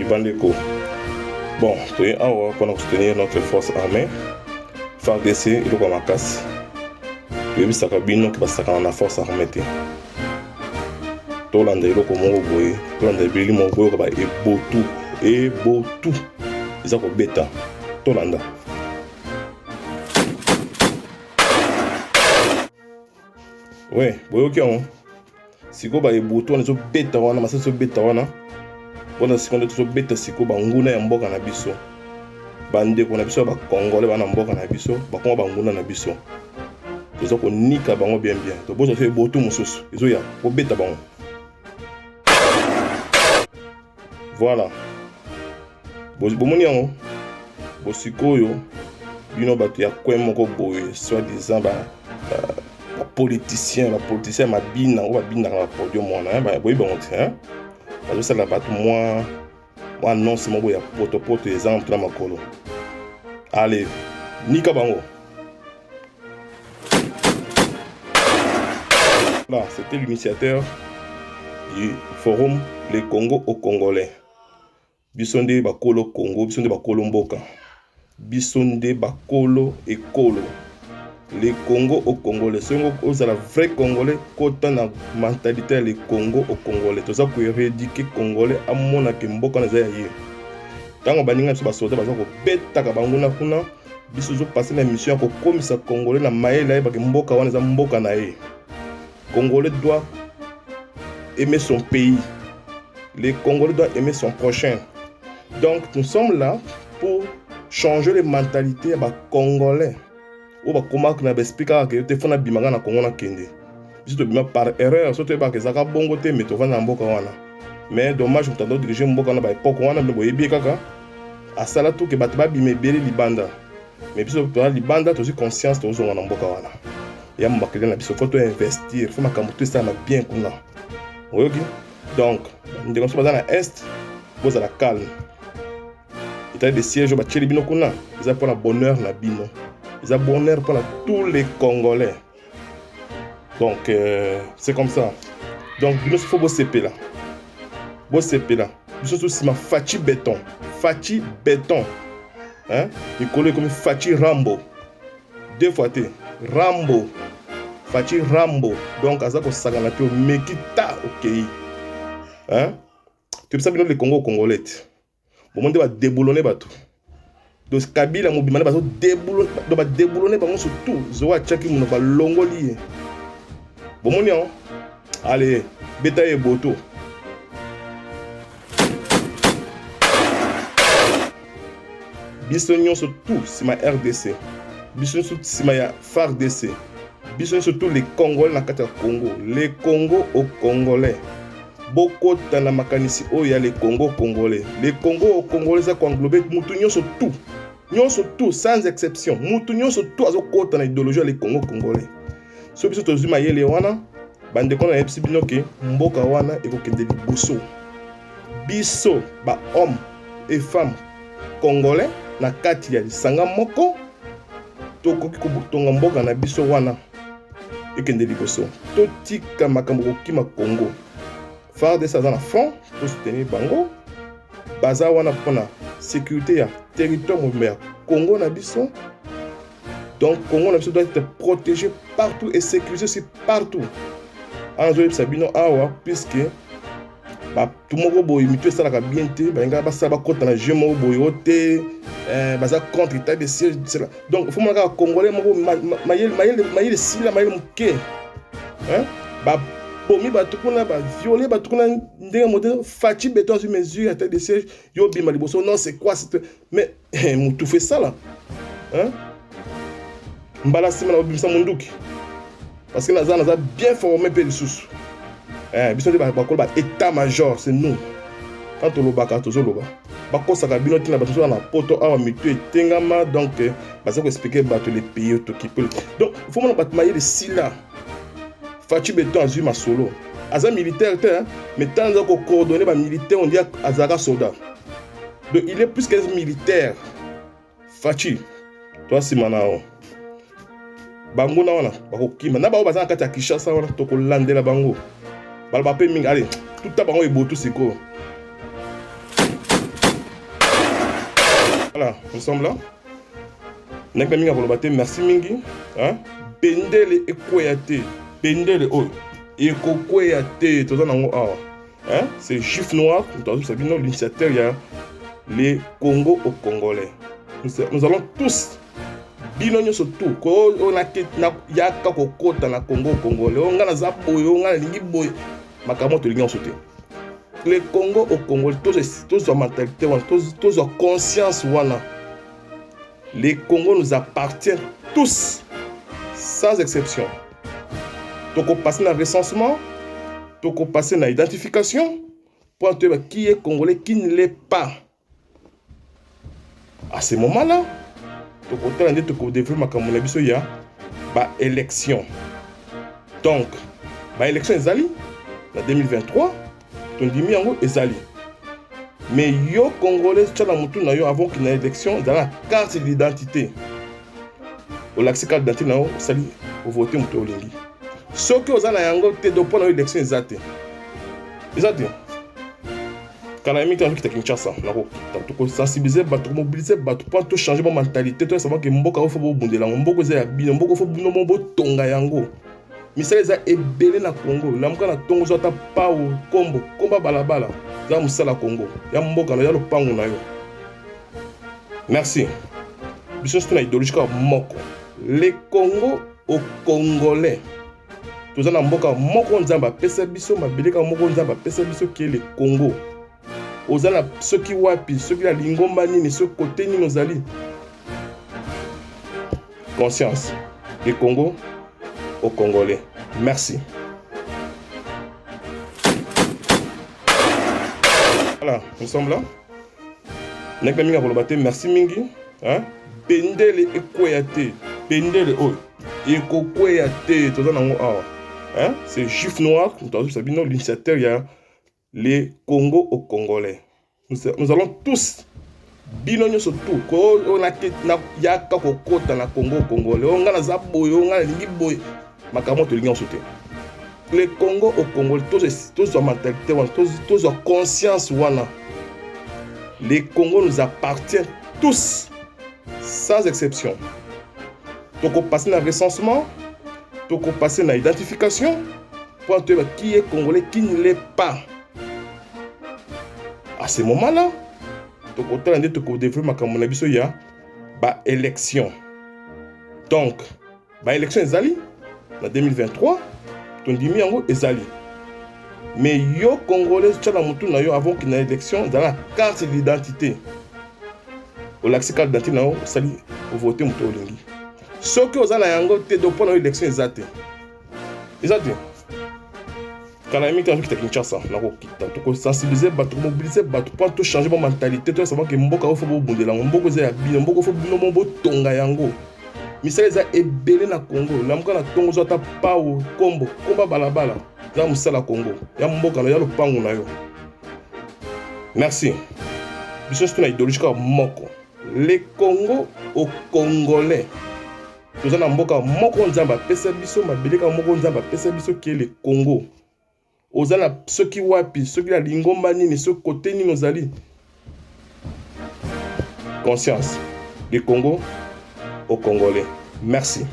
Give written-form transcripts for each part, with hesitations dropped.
Bandeko. Bon, tu es en pour soutenir notre force armée. FARDC et le Guamakas. Tu es vu ça cabine qui va s'attaquer la force armée. Tolanda et le Komo Boy. Tolanda et Billy Mogo et Botu. Ils ont bêta. Tolanda. Ouais, boy, ok, on. Si go ba e Botu, on est sur bêta, on a massé sur bêta, on a. Bon, si on est sur bêta, si go ba nguna ya mboka na biso. Bande ko na biso ba Congolais ba na mboka na biso, ba ko ba nguna na biso. Tozo ko nika bango bien. To bozo fait Botu mususu. Izo ya ko bêta bango. Voilà. Bomoni yango. Bosikoyo bino bato ya kwe moko boye soi-disant politicien mabina ou babina na podium mona ba boyi bango te hein. Bazo sala bato moi annonce moko ya poto exemple na makolo. Allez, nika bango. Là, c'était l'initiateur du forum Les Congo aux Congolais. Bisonde bakolo Congo, bisonde bakolo mboka. Bisonde bakolo ekolo. Les Congo aux Congolais. C'est un vrai Congolais côté na mentalité les Congo aux Congolais. Tout ça pour éradiquer Congolais à mon akimboka na zaye. Tango baninga biso basoda baza ko beta ka banguna kuna biso zo passer na mission ko komisa Congolais na maela e ba mboka wana za mboka na ye. Congolais doit aimer son pays. Les Congolais doivent aimer son prochain. Donc nous sommes là pour changer les mentalités des Congolais. Ou ba komaka na expliquer que te fona bimanga na Congo na kende. Biso to bima par erreur, so te ba ke zaka bongo te mais to vana mboka wana. Mais dommage que tu diriger mboka na ba époque wana mbo yebi kaka. Asala tout que bato ba bimé beli libanda. Mais biso to libanda to conscience to zo na mboka wana. Ya mbakele na biso faut investir, faut makambo tout ça na bien kuna. Oyoki. Donc, ndeko so baza na est, boza la calme. État de siège ba tcheli bino kuna, ils pour la bonheur na bino. Ils ont bonheur pour tous les Congolais. Donc, c'est comme ça. Donc, il faut bosser là. Bosser là. Surtout si ma Fachi béton. Fachi béton. Hein? Il colle comme Fachi Rambo. Deux fois T. Rambo. Fachi Rambo. Donc, à ça qu'on s'agana au Mekita ok. Hein? Tu sais bien les Congo Congolais. Au moment où on va déboulonner bateau. Donc Kabila mobimana bazo déboulonner bango surtout zoa tchaki muno ba longoli. Bomoni on. Allez, beta e boto. Bisognon surtout si ma RDC. Bisognon surtout si ma FARDC. Bisognon surtout les Congolais na kata Congo. Les Congo aux Congolais. Beaucoup dans la makanisi oh il y a les Congo Congolais. Les Congo aux Congolais ça englober mutunyo surtout. Nyon surtout sans exception. Mutunyo surtout azo kota na idéologie les Congo Congolais. So biso tozuma yele wana bande kona epsi bino ke mboka wana ekokende liboso. Biso ba hommes et femmes congolais na kati ya sanga moko tokoki kobutonga mboka na biso wana ekende liboso. Totika makambo kokima Congo. FARDC dans la front pour soutenir Bango. Baza wana pona sécurité ya territoire ya Congo na biso. Donc Congo na biso doit être protégé partout et sécurisé aussi partout. Enjoy Sabino awa puisque ba tout monde boy mitu ça la bien té ba nga ba sa ba kota na jeu mo boyote baza contre état de siège. Donc faut manga congolais mo mayel sila mayel muke. Hein? Ba bomi batukuna ba violer batukuna ndenge modèle Fachi béton sur mesure à tête de siège yo bima liboso non c'est quoi mais tout fait ça là hein mbala sima na bimisa munduki parce que naza bien formé pe lisusu biso de ba kola ba état major c'est nous quand on lobaka tozo loba ba kosaka bino tina bato na poto awa mitu etengama donc baza ko expliquer bato les pays to qui donc faut mon bato mailler de sila Fachi béton azui ma solo. Aza militaire, mais tant qu'on coordonne les militaires, on dit Azara soldat. Donc il est plus qu'un militaire. Fachi, toi si manao. Bango na wana, bako kima. Na ba baza kati ya Kinshasa wana toko lande la bango. Balba pe mingi, allez, tout ta bango e botu siko. Voilà, nous sommes là. Nek na minga koloba te merci mingi. Bendele ekweya te. Bendele oyo ekokweya te. Toza nango awa. C'est Juif Noir, l'initiateur, il y a les Congo aux Congolais. Nous allons tous, binonyo surtout, on a yaka kokota na Congo Congolais, on a zapo, on a lingi boy, makamoto lingi en sauté. Les Congo aux Congolais, tous ont mentalité, tous ont conscience wana. Les Congo nous appartiennent tous, sans exception. Donc on passe dans le recensement. Donc on passe dans l'identification pour entendre qui est congolais, qui ne l'est pas. À ce moment-là, donc on a dit que le développement comme on a vu il y a élection. Donc, élection est allée en 2023. On dit miango est allée. Mais yo congolais tchala mutu na yo avant qu'il y ait élection dans la carte d'identité. Au l'accès carte d'identité na yo sali au voter mutu olingi. Ce que vous avez yango te do pour l'élection exacte. Exacte. Quand la émission qui Kinshasa, na sensibiliser, mobiliser, pour tout changer ma mentalité, tout savoir que mboka faut bondela, mboka za bino, mboka faut bino mbo tonga yango. Misala za ebele na Congo, la mboka na tongo zota pa o kombo, komba balabala, za musala Congo. Ya mboka na ya lo pango na yo. Merci. Biso c'est une idéologie moko. Les Congo aux Congolais. Tous en mboka moko nzamba pesa biso mabeleka moko nzamba pesa biso qui est le Congo. Ozana ceux qui wapi, ceux qui la lingomba nini, ceux côté ni nos alliés. Conscience. Le Congo aux Congolais. Merci. Voilà, nous sommes là. Nek na minga koloba te merci mingi. Bendele ekweya te. Bendele oyo ekokweya te. Toza nango awa. C'est Juif Noir, l'initiateur, il y a les Congo aux Congolais. Nous allons tous, binonyo surtout, on a yaka kokota na Congo aux Congolais, on a zapo, on a lingi boy, makamoto lingi en sauté. Les Congo aux Congolais, tous ont mentalité, tous ont conscience wana. Les Congo nous appartiennent tous, sans exception. Donc on passe dans le recensement. Donc on passe dans l'identification pour entendre qui est congolais, qui ne l'est pas. À ce moment-là, donc on a dit que le développement comme on a vu il y a élection. Donc, élection est allée en 2023. On dit miango est allée. Mais yo congolais tchala mutu na yo avant qu'il y ait élection dans la carte d'identité. Au l'accès carte d'identité na yo sali au voter mutu olingi. Ce que vous avez yango te do pour l'élection exacte. Exacte. Quand la émission qui Kinshasa, na sensibiliser, mobiliser, pour tout changer ma mentalité, tout savoir que mboka faut bondela, mboka za bino, mboka faut bino mbo tonga yango. Misala za ebele na Congo, la mboka na tongo zota pa o kombo, komba balabala, za musala Congo. Ya mboka na ya lo pango na yo. Merci. Biso c'est une idéologie moko. Les Congo aux Congolais. Tous en mboka moko nzamba pesa biso mabeleka moko nzamba pesa biso qui est le Congo. Ozana ceux qui wapi, ceux qui la lingomba nini, ceux côté ni nos alliés. Conscience. Le Congo aux Congolais. Merci.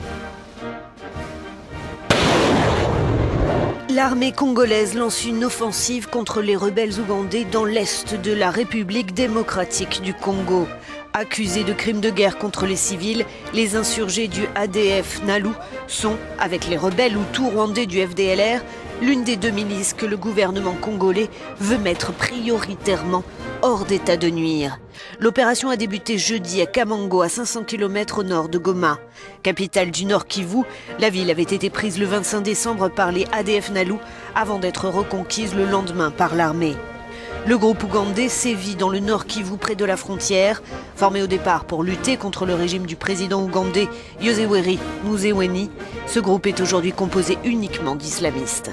L'armée congolaise lance une offensive contre les rebelles ougandais dans l'est de la République démocratique du Congo. Accusés de crimes de guerre contre les civils, les insurgés du ADF Nalu sont, avec les rebelles hutus rwandais du FDLR, l'une des deux milices que le gouvernement congolais veut mettre prioritairement hors d'état de nuire. L'opération a débuté jeudi à Kamango, à 500 km au nord de Goma. Capitale du Nord Kivu, la ville avait été prise le 25 décembre par les ADF Nalu avant d'être reconquise le lendemain par l'armée. Le groupe ougandais sévit dans le Nord Kivu près de la frontière. Formé au départ pour lutter contre le régime du président ougandais Yoweri Museveni, ce groupe est aujourd'hui composé uniquement d'islamistes.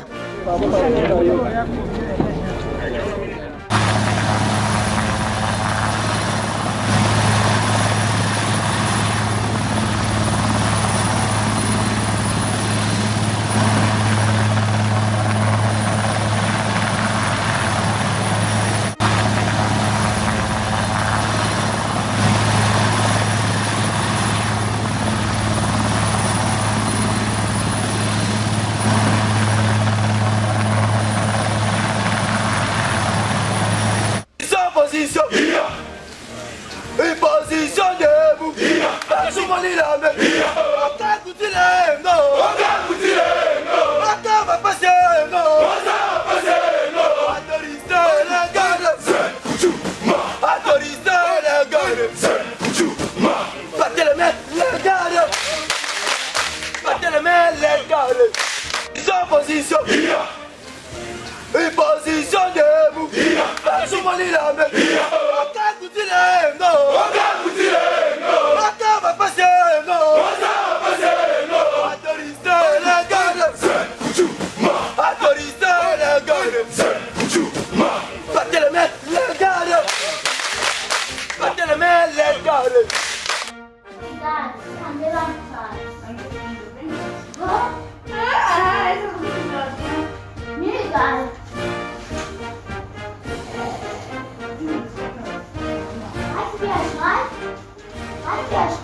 Somaliland, Atakutileno, Atavapaseno, Atoriste la gueule, Atoriste la gueule, battez le mec, le gars, battez le mec, le gars, sans position, une position debout, Somaliland, Atakutileno, Atavapaseno, Atoriste la gueule, Atoriste la gueule, battez le mec, le gars, battez le mec, le gars. Dad, kan det vara kvar? Va? Middag. Hadi bir yaş var. Hadi bir yaş